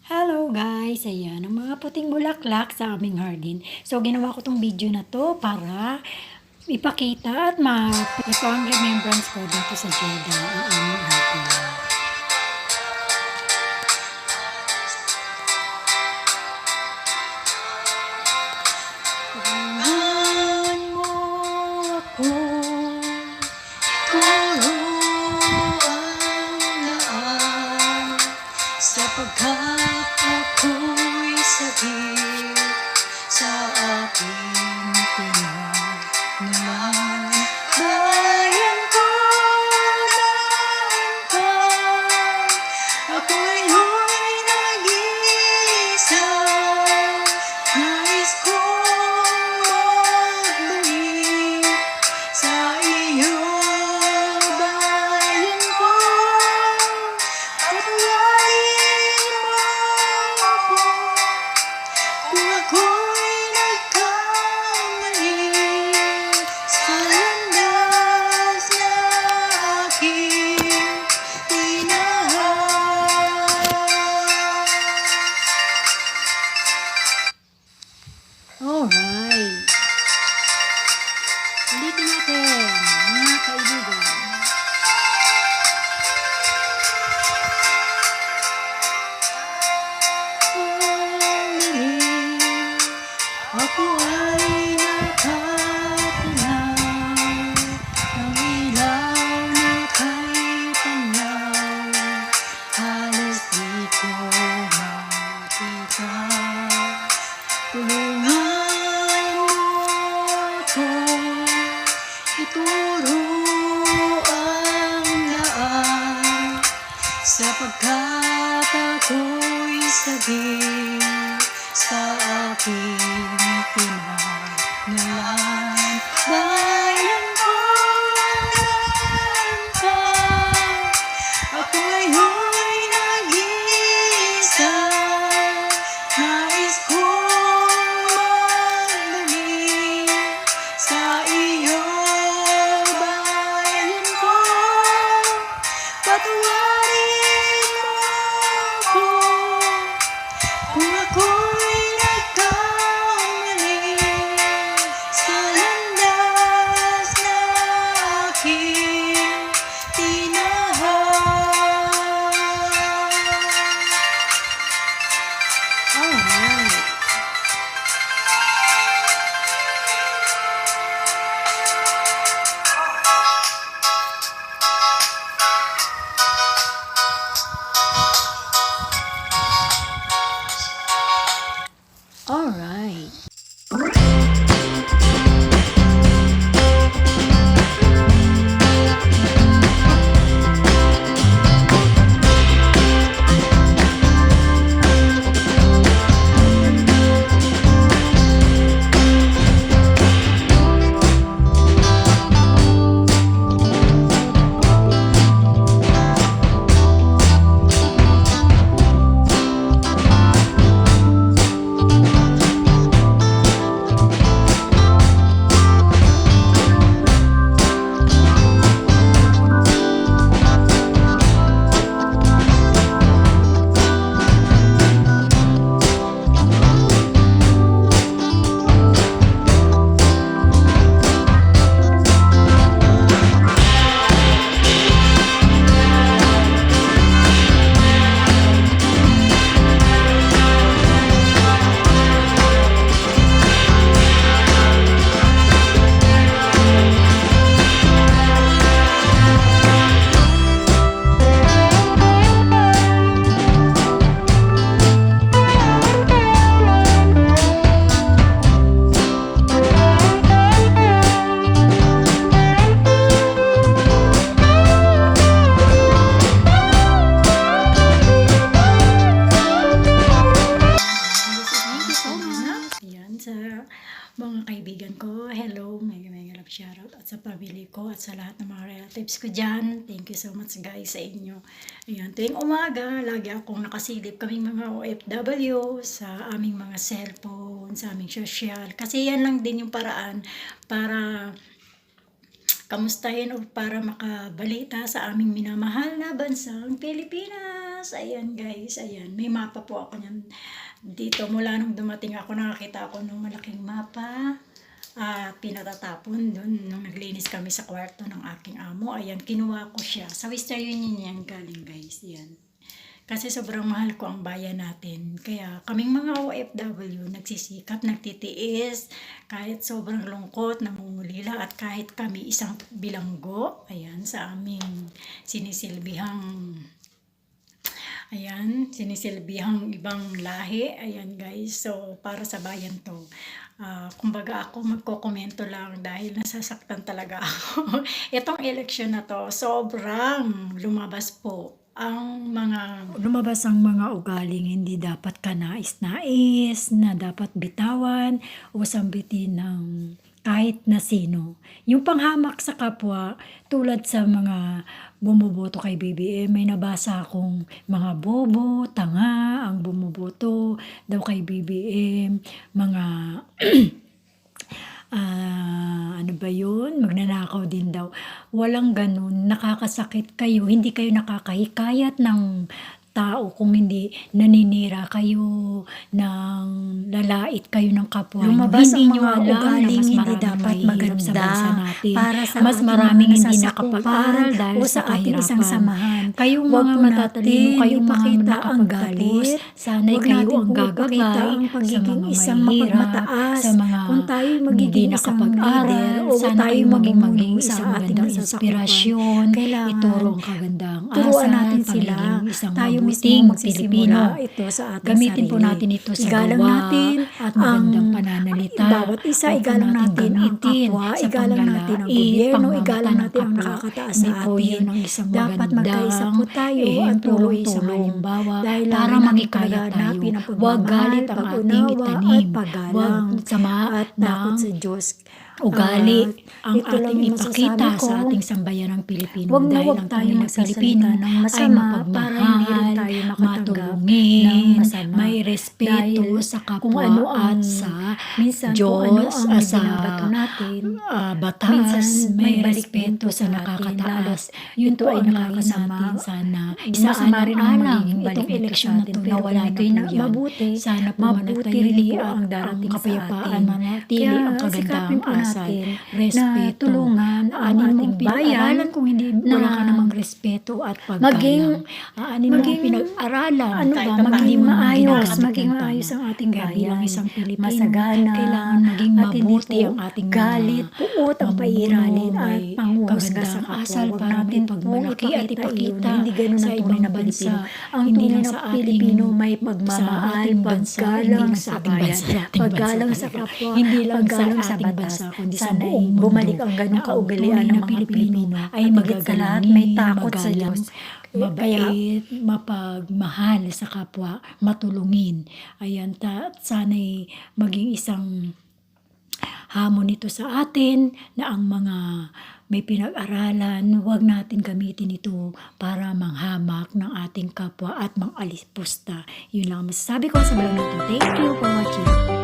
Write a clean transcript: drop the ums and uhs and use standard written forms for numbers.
Hello guys! Ayan, ang mga puting bulaklak sa aming hardin. So, ginawa ko tong video na to para ipakita at ito ang remembrance ko dito sa Jeddah, ang aming hardin. Tulungan mo ako, turuan sapagkat ako'y sakit sa aking pinagmulan. Bayan ko, ako'y nag-iisa. Nais kong magbalik sa iyong bayan ko. Patawarin mo ako kung ako'y nagkamali sa landas na aking tinahan. Alright. Ulitin natin, mga kaibigan. Ako ay nakatanaw ng ilaw na kay tanaw. Halos di ko makita. Tulungan mo ako, ituro ang daan sapagkat ako'y sagip sa aking pinagmulan. Bayan ko, ako'y nag-iisa. Nais kong magbalik sa iyong bayan ko. Patawarin mo ako kung ako'y nagkamali sa landas na aking tinahan. Alright. Alright. Ayan, sa mga kaibigan ko, hello, may love shoutout at sa pamilya ko at sa lahat ng mga relatives ko dyan. Thank you so much guys sa inyo. Ayan, tuwing umaga, lagi akong nakasilip kaming mga OFW sa aming mga cellphone, sa aming social. Kasi yan lang din yung paraan para kamustahin o para makabalita sa aming minamahal na bansang Pilipinas. Pilipinas. Ayan guys, ayan. May mapa po ako niyan. Dito mula nung dumating ako, nakakita ako ng malaking mapa. Pinatatapon doon nung naglinis kami sa kwarto ng aking amo. Ayan, kinuha ko siya. Sa Western Union yan galing guys. Ayan. Kasi sobrang mahal ko ang bayan natin. Kaya kaming mga OFW nagsisikap, nagtitiis, kahit sobrang lungkot, namumulila, at kahit kami isang bilanggo, ayan, sa aming sinisilbihang ibang lahi. Ayan guys, so para sa bayan to. Kumbaga ako magkokomento lang dahil nasasaktan talaga ako. Itong eleksyon na to, sobrang lumabas ang mga ugaling hindi dapat kanais-nais, na dapat bitawan o sambitin ng kahit na sino. Yung panghamak sa kapwa, tulad sa mga bumuboto kay BBM, may nabasa akong mga bobo, tanga ang bumuboto daw kay BBM, mga ano ba yun? Magnanakaw din daw. Walang ganun. Nakakasakit kayo. Hindi kayo nakakahikayat ng tao kung hindi naninira kayo, ng lalait kayo ng kapwa. Lumabas Hindi ang nyo mga alam na ugaling mas hindi maraming dapat mahihirap sa maganda bansa natin. para sa Mas ating maraming mga hindi nasasakupan nakapag-aral dahil o sa sa ating isang kahirapan. samahan. Kayong Huwag mga po matatalino, natin kayong mga ipakita ang nakakapagtapos, galit. sana'y Huwag kayo natin ang po ipakita gagabay ang sa pagiging mga isang mahihirap, mapagmataas. sa mga Kung tayo hindi magiging isang nakapag-aral. leader o Sana tayo kayo maging mamumuno isang sa ating magandang nasasakupan, inspirasyon, kailangan ituro ang kagandang turuan asal, natin sila. pagiging isang Tayo mismo mabuting magsisimula Pilipino. ito sa ating Gamitin po sarili. natin ito sa Igalang gawa natin at magandang ang pananalita. bawat isa, Huwag po igalang natin ang gamitin kapwa, sa igalang natin ang panglalait, gobyerno, pangmamata igalang ng natin ang kapwa. nakakataas Hindi sa po atin. yun ang isang Dapat magkaisa po tayo at tulong-tulong. halimbawa Dahil para lagi natin magikaya tayo. paghahanapin ang Huwag pagmamahal, galit ang ating pag-unawa itanim. at paggalang Huwag sama at takot ng sa Diyos. ugali ang ito lang ating yung ipakita masasabi ko. sa ating sambayanang Pilipino. Huwag na dahil huwag ang tayong tunay na magsasalita Pilipino ng ay masama para hindi rin mapagmahal, tayo makatanggap matulungin, ng masama. may respeto Dahil sa kapwa kung ano at ang sa minsan Diyos, kung ano ang sa binabato natin, batas, minsan may may balik respeto din sa sa nakakataas. atin. Yun Ito po ay ang nais nakakasama. natin. Sana Masama rin ang magiging balik itong nito eleksyon sa na atin, to, pero nawala kung na ito'y po yan. mabuti, Sana po mabuti manatili rin po ang ang darating sa kapayapaan, atin. manatili Kaya ang kagandang sikapin po asal, natin respeto, na tulungan ang aanin ating mong bayan pinag-aralan kung hindi na wala ka namang respeto at paggalang. Aanin mong maging pinag-aralan, ano kahit ba, pa maging paano maayos, ginagamit maging ng tama. maayos ang ating Kaya bayan. bilang isang Pilipino, Masagana, kailangan maging at hindi mabuti po ang ating galit, puot ang pairalin at may panghuhusga sa kagandang kapwa. asal Huwag para natin po ipagmalaki at ipakita ipakita iyon. Hindi ganun sa ang tunay ibang na bansa. Pilipino. Ang Hindi tunay lang na sa ating Pilipino may sa pagmamahal, ating bansa, hindi paggalang lang sa ating bayan, bansa, ating paggalang bansa sa talaga. kapwa, Hindi lang sa paggalang sa ating batas. bansa, kundi sa Sana'y buong mundo bumalik ang ganong na ang kaugalian tunay ng na mga Pilipino Pilipino ay at higit sa lahat may takot sa magalang, Diyos. mabait, mapagmahal sa kapwa, matulungin. Ayan, sana'y maging isang hamon nito sa atin na ang mga may pinag-aralan, huwag natin gamitin ito para manghamak ng ating kapwa at mang-alispusta. Yun lang ang masasabi ko sa vlog na ito. Thank you for watching.